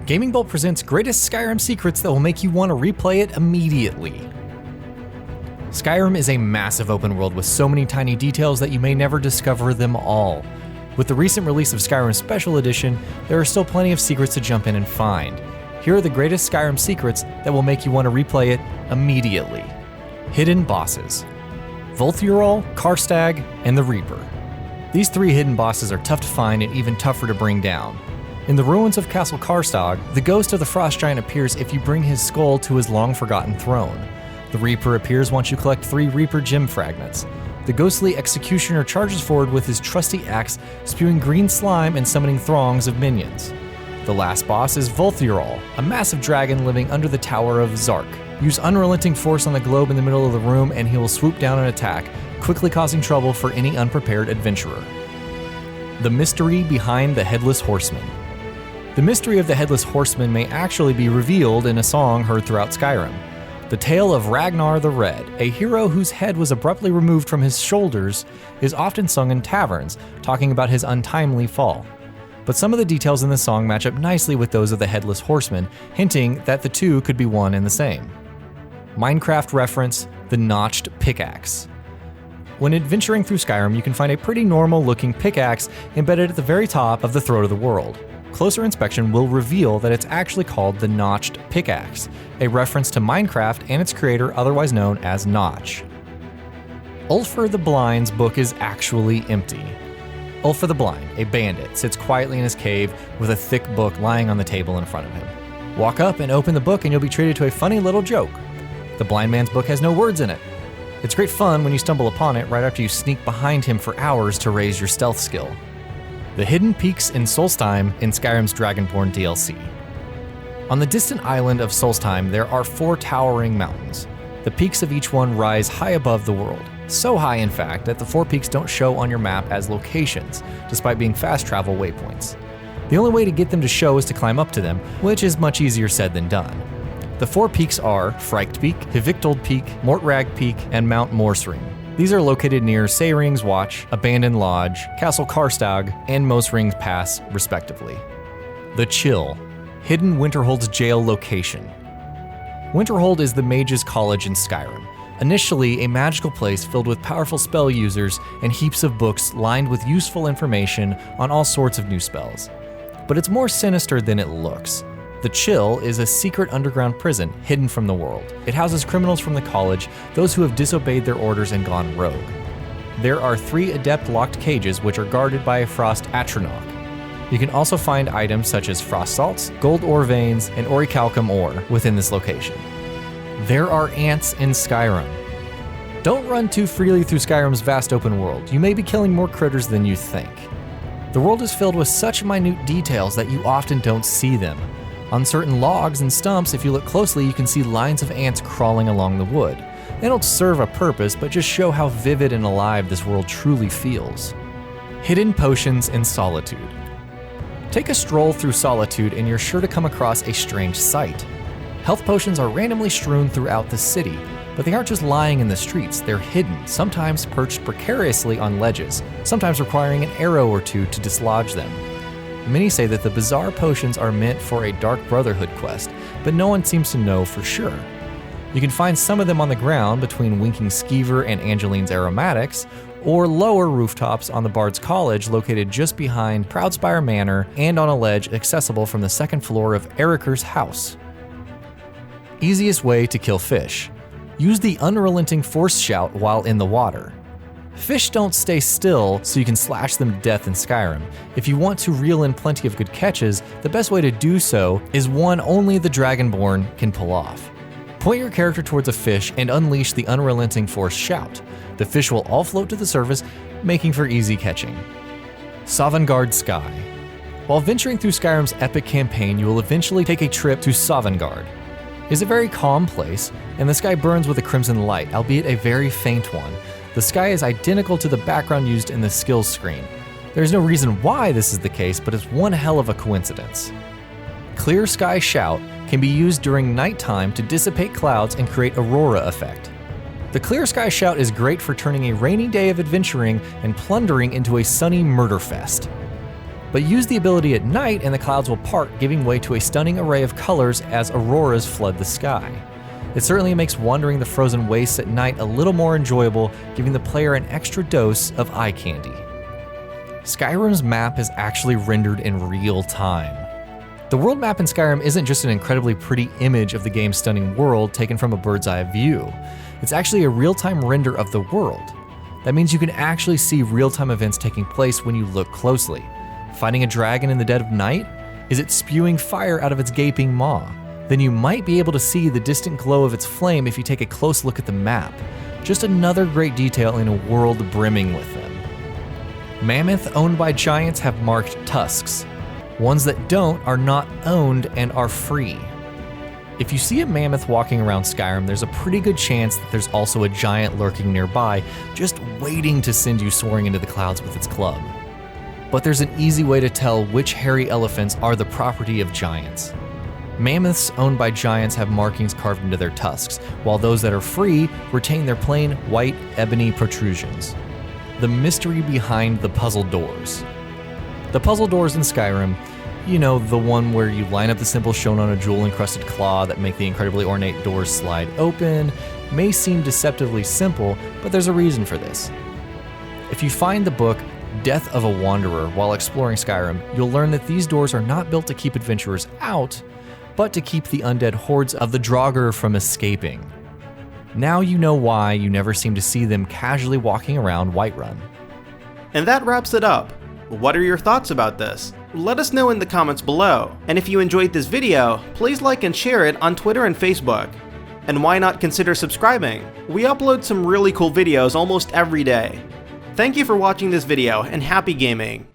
GamingBolt presents greatest Skyrim secrets that will make you want to replay it immediately. Skyrim is a massive open world with so many tiny details that you may never discover them all. With the recent release of Skyrim Special Edition, there are still plenty of secrets to jump in and find. Here are the greatest Skyrim secrets that will make you want to replay it immediately. Hidden bosses: VULTHURYOL, KAARSTAG, and the Reaper. These three hidden bosses are tough to find and even tougher to bring down. In the ruins of Castle KAARSTAG, the ghost of the Frost Giant appears if you bring his skull to his long-forgotten throne. The Reaper appears once you collect 3 Reaper gem fragments. The ghostly executioner charges forward with his trusty axe, spewing green slime and summoning throngs of minions. The last boss is VULTHURYOL, a massive dragon living under the Tower of Zark. Use unrelenting force on the globe in the middle of the room and he will swoop down and attack, quickly causing trouble for any unprepared adventurer. The mystery behind the Headless Horseman. The mystery of the Headless Horseman may actually be revealed in a song heard throughout Skyrim. The tale of Ragnar the Red, a hero whose head was abruptly removed from his shoulders, is often sung in taverns, talking about his untimely fall. But some of the details in the song match up nicely with those of the Headless Horseman, hinting that the two could be one and the same. Minecraft reference: the notched pickaxe. When adventuring through Skyrim, you can find a pretty normal looking pickaxe embedded at the very top of the throat of the world. Closer inspection will reveal that it's actually called the notched pickaxe, a reference to Minecraft and its creator, otherwise known as Notch. Ulfr the Blind's book is actually empty. Ulfr the Blind, a bandit, sits quietly in his cave with a thick book lying on the table in front of him. Walk up and open the book and you'll be treated to a funny little joke. The blind man's book has no words in it. It's great fun when you stumble upon it right after you sneak behind him for hours to raise your stealth skill. The hidden peaks in Solstheim in Skyrim's Dragonborn DLC. On the distant island of Solstheim, there are 4 towering mountains. The peaks of each one rise high above the world. So high, in fact, that the 4 peaks don't show on your map as locations, despite being fast travel waypoints. The only way to get them to show is to climb up to them, which is much easier said than done. The 4 peaks are Fryked Peak, Hviktold Peak, Mortrag Peak, and Mount Morsring. These are located near Seiring's Watch, Abandoned Lodge, Castle KAARSTAG, and Mosring's Pass, respectively. The Chill, hidden Winterhold's jail location. Winterhold is the Mage's College in Skyrim, initially a magical place filled with powerful spell users and heaps of books lined with useful information on all sorts of new spells. But it's more sinister than it looks. The Chill is a secret underground prison hidden from the world. It houses criminals from the college, those who have disobeyed their orders and gone rogue. There are 3 adept locked cages which are guarded by a frost atronach. You can also find items such as frost salts, gold ore veins, and orichalcum ore within this location. There are ants in Skyrim. Don't run too freely through Skyrim's vast open world. You may be killing more critters than you think. The world is filled with such minute details that you often don't see them. On certain logs and stumps, if you look closely, you can see lines of ants crawling along the wood. They don't serve a purpose, but just show how vivid and alive this world truly feels. Hidden potions in Solitude. Take a stroll through Solitude and you're sure to come across a strange sight. Health potions are randomly strewn throughout the city, but they aren't just lying in the streets, they're hidden, sometimes perched precariously on ledges, sometimes requiring an arrow or 2 to dislodge them. Many say that the bizarre potions are meant for a Dark Brotherhood quest, but no one seems to know for sure. You can find some of them on the ground between Winking Skeever and Angeline's Aromatics, or lower rooftops on the Bard's College located just behind Proudspire Manor and on a ledge accessible from the 2nd floor of Eriker's house. Easiest way to kill fish. Use the unrelenting force shout while in the water. Fish don't stay still, so you can slash them to death in Skyrim. If you want to reel in plenty of good catches, the best way to do so is one only the Dragonborn can pull off. Point your character towards a fish and unleash the unrelenting force shout. The fish will all float to the surface, making for easy catching. Sovangard Sky. While venturing through Skyrim's epic campaign, you will eventually take a trip to Sovangard. It is a very calm place, and the sky burns with a crimson light, albeit a very faint one. The sky is identical to the background used in the skills screen. There's no reason why this is the case, but it's one hell of a coincidence. Clear Sky Shout can be used during nighttime to dissipate clouds and create aurora effect. The Clear Sky Shout is great for turning a rainy day of adventuring and plundering into a sunny murder fest. But use the ability at night and the clouds will part, giving way to a stunning array of colors as auroras flood the sky. It certainly makes wandering the frozen wastes at night a little more enjoyable, giving the player an extra dose of eye candy. Skyrim's map is actually rendered in real time. The world map in Skyrim isn't just an incredibly pretty image of the game's stunning world taken from a bird's eye view. It's actually a real-time render of the world. That means you can actually see real-time events taking place when you look closely. Fighting a dragon in the dead of night? Is it spewing fire out of its gaping maw? Then you might be able to see the distant glow of its flame if you take a close look at the map. Just another great detail in a world brimming with them. Mammoths owned by giants have marked tusks. Ones that don't are not owned and are free. If you see a mammoth walking around Skyrim, there's a pretty good chance that there's also a giant lurking nearby, just waiting to send you soaring into the clouds with its club. But there's an easy way to tell which hairy elephants are the property of giants. Mammoths owned by giants have markings carved into their tusks, while those that are free retain their plain white ebony protrusions. The mystery behind the puzzle doors. The puzzle doors in Skyrim, you know, the one where you line up the symbols shown on a jewel-encrusted claw that make the incredibly ornate doors slide open, may seem deceptively simple, but there's a reason for this. If you find the book Death of a Wanderer while exploring Skyrim, you'll learn that these doors are not built to keep adventurers out, but to keep the undead hordes of the Draugr from escaping. Now you know why you never seem to see them casually walking around Whiterun. And that wraps it up. What are your thoughts about this? Let us know in the comments below. And if you enjoyed this video, please like and share it on Twitter and Facebook. And why not consider subscribing? We upload some really cool videos almost every day. Thank you for watching this video and happy gaming!